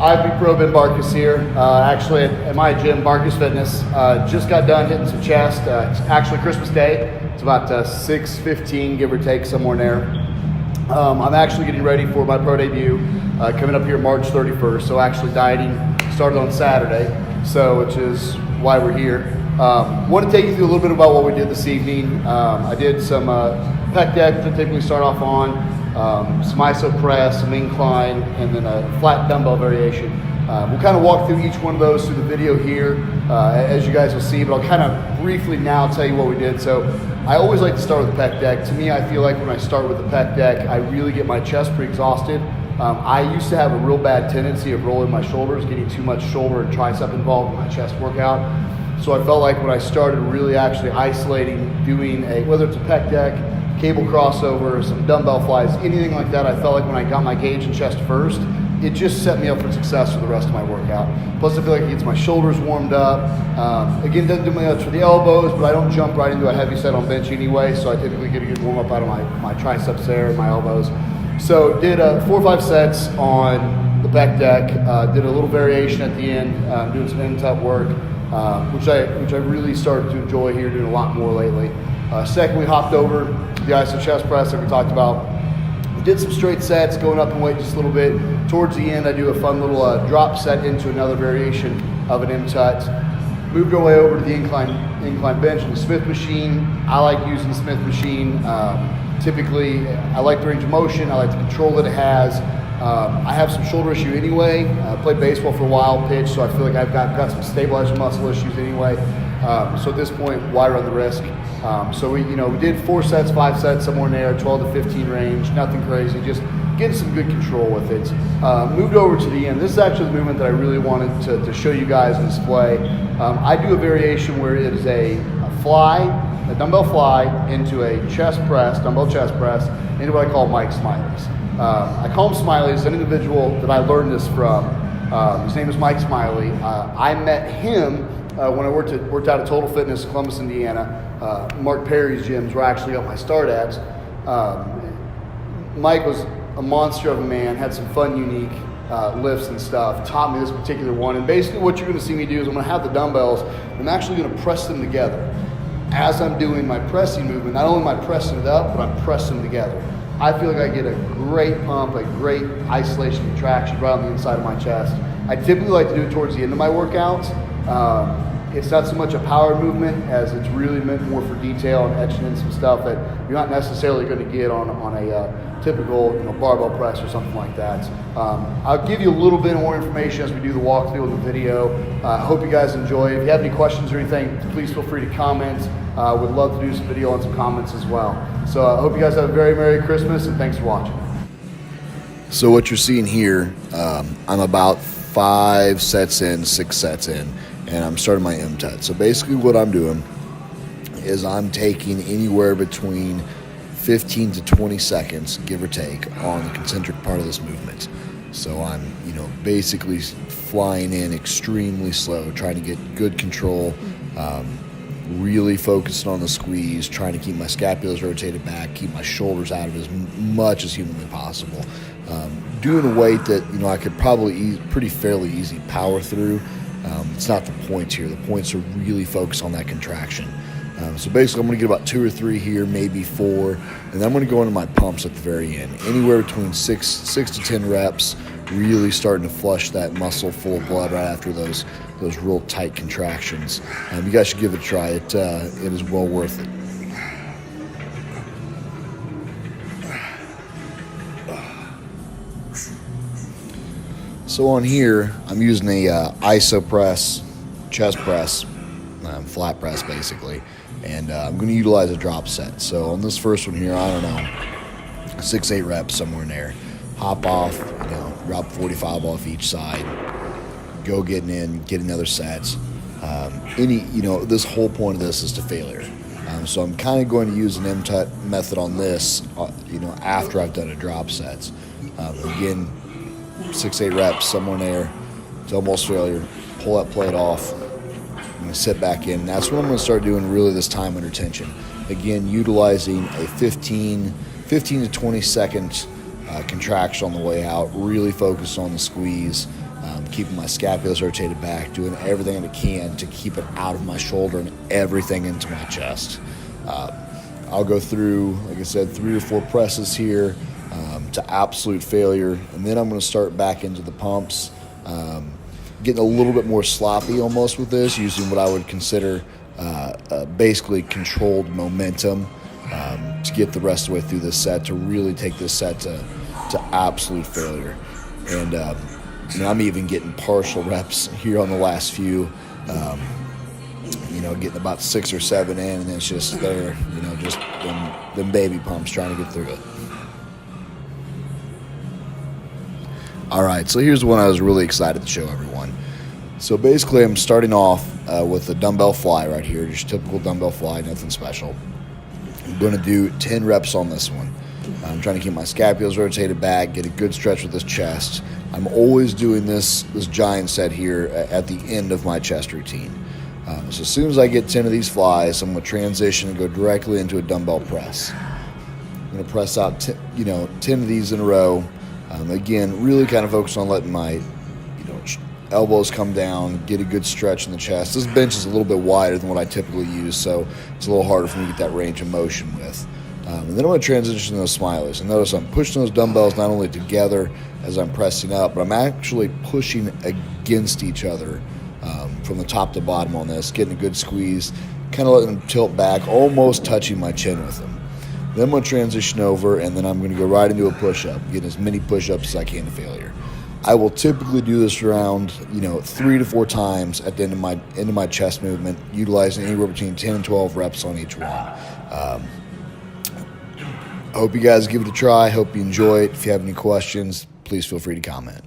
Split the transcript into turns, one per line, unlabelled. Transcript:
IFB Pro Ben Barkus here, actually at my gym, Barkus Fitness. Just got done hitting some chest. It's actually Christmas Day. It's about 6:15, give or take, somewhere in there. I'm actually getting ready for my pro debut coming up here March 31st. So actually dieting started on Saturday, which is why we're here. Want to take you through a little bit about what we did this evening. I did some pec deck to typically start off on. Some iso press, some incline, and then a flat dumbbell variation. We'll kind of walk through each one of those through the video here, as you guys will see, but I'll kind of briefly now tell you what we did. So I always like to start with the pec deck. To me, I feel like when I start with the pec deck, I really get my chest pre-exhausted. I used to have a real bad tendency of rolling my shoulders, getting too much shoulder and tricep involved in my chest workout. So I felt like when I started really actually isolating, doing whether it's a pec deck, cable crossover, some dumbbell flies, anything like that, I felt like when I got my gauge and chest first, it just set me up for success for the rest of my workout. Plus I feel like it gets my shoulders warmed up. Again, doesn't do much for the elbows, but I don't jump right into a heavy set on bench anyway, so I typically get a good warm up out of my triceps there and my elbows. So did 4 or 5 sets on the pec deck, did a little variation at the end, doing some end-top work, which I really started to enjoy here, doing a lot more lately. Second, we hopped over the iso chest press that we talked about. We did some straight sets, going up in weight just a little bit. Towards the end, I do a fun little drop set into another variation of an M-tut. Moved our way over to the incline bench and the Smith machine. I like using the Smith machine. Typically, I like the range of motion. I like the control that it has. I have some shoulder issue anyway. I played baseball for a while, pitched, so I feel like I've got some stabilizer muscle issues anyway. So at this point, why run the risk? So we did 4 sets, 5 sets, somewhere in there, 12 to 15 range, nothing crazy, just getting some good control with it. Moved over to the end. This is actually the movement that I really wanted to show you guys and display. I do a variation where it is a dumbbell fly into a dumbbell chest press, into what I call Mike Smileys. I call him Smileys, an individual that I learned this from. His name is Mike Smiley. I met him when I worked out at Total Fitness, Columbus, Indiana. Mark Perry's gyms where I actually got my start at. Mike was a monster of a man, had some fun, unique lifts and stuff, taught me this particular one. And basically what you're gonna see me do is I'm gonna have the dumbbells, I'm actually gonna press them together. As I'm doing my pressing movement, not only am I pressing it up, but I'm pressing them together. I feel like I get a great pump, a great isolation contraction right on the inside of my chest. I typically like to do it towards the end of my workouts. It's not so much a power movement as it's really meant more for detail and etching in some stuff that you're not necessarily going to get on a typical barbell press or something like that. I'll give you a little bit more information as we do the walkthrough of the video. I hope you guys enjoy. If you have any questions or anything, please feel free to comment. Would love to do some video on some comments as well. So I hope you guys have a very Merry Christmas and thanks for watching.
So what you're seeing here, I'm about 5 sets in, 6 sets in, and I'm starting my M-tut. So basically what I'm doing is I'm taking anywhere between 15 to 20 seconds, give or take, on the concentric part of this movement. So I'm, basically flying in extremely slow, trying to get good control, really focusing on the squeeze, trying to keep my scapulas rotated back, keep my shoulders out of it as much as humanly possible. Doing a weight that, I could probably fairly easy power through. It's not the points here. The points are really focused on that contraction. So basically I'm going to get about 2 or 3 here, maybe 4, and then I'm going to go into my pumps at the very end. Anywhere between 6 to 10 reps, really starting to flush that muscle full of blood right after those real tight contractions. You guys should give it a try. It is well worth it. So on here, I'm using a iso press, chest press, flat press basically, and I'm going to utilize a drop set. So on this first one here, I don't know, 6-8 reps somewhere in there. Hop off, drop 45 off each side, go getting in, get another set. This whole point of this is to failure. So I'm kind of going to use an M-tut method on this, after I've done a drop set. Again, 6-8 reps, somewhere in there, it's almost failure. Pull that plate off, I'm going to sit back in. That's what I'm going to start doing really this time under tension. Again, utilizing a 15 to 20 second contraction on the way out, really focus on the squeeze. keeping my scapulars rotated back, doing everything I can to keep it out of my shoulder and everything into my chest. I'll go through, like I said, 3 or 4 presses here to absolute failure, and then I'm going to start back into the pumps, getting a little bit more sloppy almost with this, using what I would consider basically controlled momentum to get the rest of the way through this set, to really take this set to absolute failure. And I'm even getting partial reps here on the last few, getting about 6 or 7 in, and it's just there, just them baby pumps trying to get through it. All right, so here's one I was really excited to show everyone. So basically I'm starting off with a dumbbell fly right here, just typical dumbbell fly, nothing special. I'm going to do 10 reps on this one. I'm trying to keep my scapulars rotated back, get a good stretch with this chest. I'm always doing this giant set here at the end of my chest routine. So as soon as I get 10 of these flies, I'm going to transition and go directly into a dumbbell press. I'm going to press out 10 of these in a row. Again, really kind of focus on letting my elbows come down, get a good stretch in the chest. This bench is a little bit wider than what I typically use, so it's a little harder for me to get that range of motion with. And then I'm going to transition to those Smileys. And notice I'm pushing those dumbbells not only together as I'm pressing up, but I'm actually pushing against each other from the top to bottom on this, getting a good squeeze, kind of letting them tilt back, almost touching my chin with them. Then I'm going to transition over, and then I'm going to go right into a push-up, getting as many push-ups as I can to failure. I will typically do this around 3 to 4 times at the end of my chest movement, utilizing anywhere between 10 and 12 reps on each one. I hope you guys give it a try. Hope you enjoy it. If you have any questions, please feel free to comment.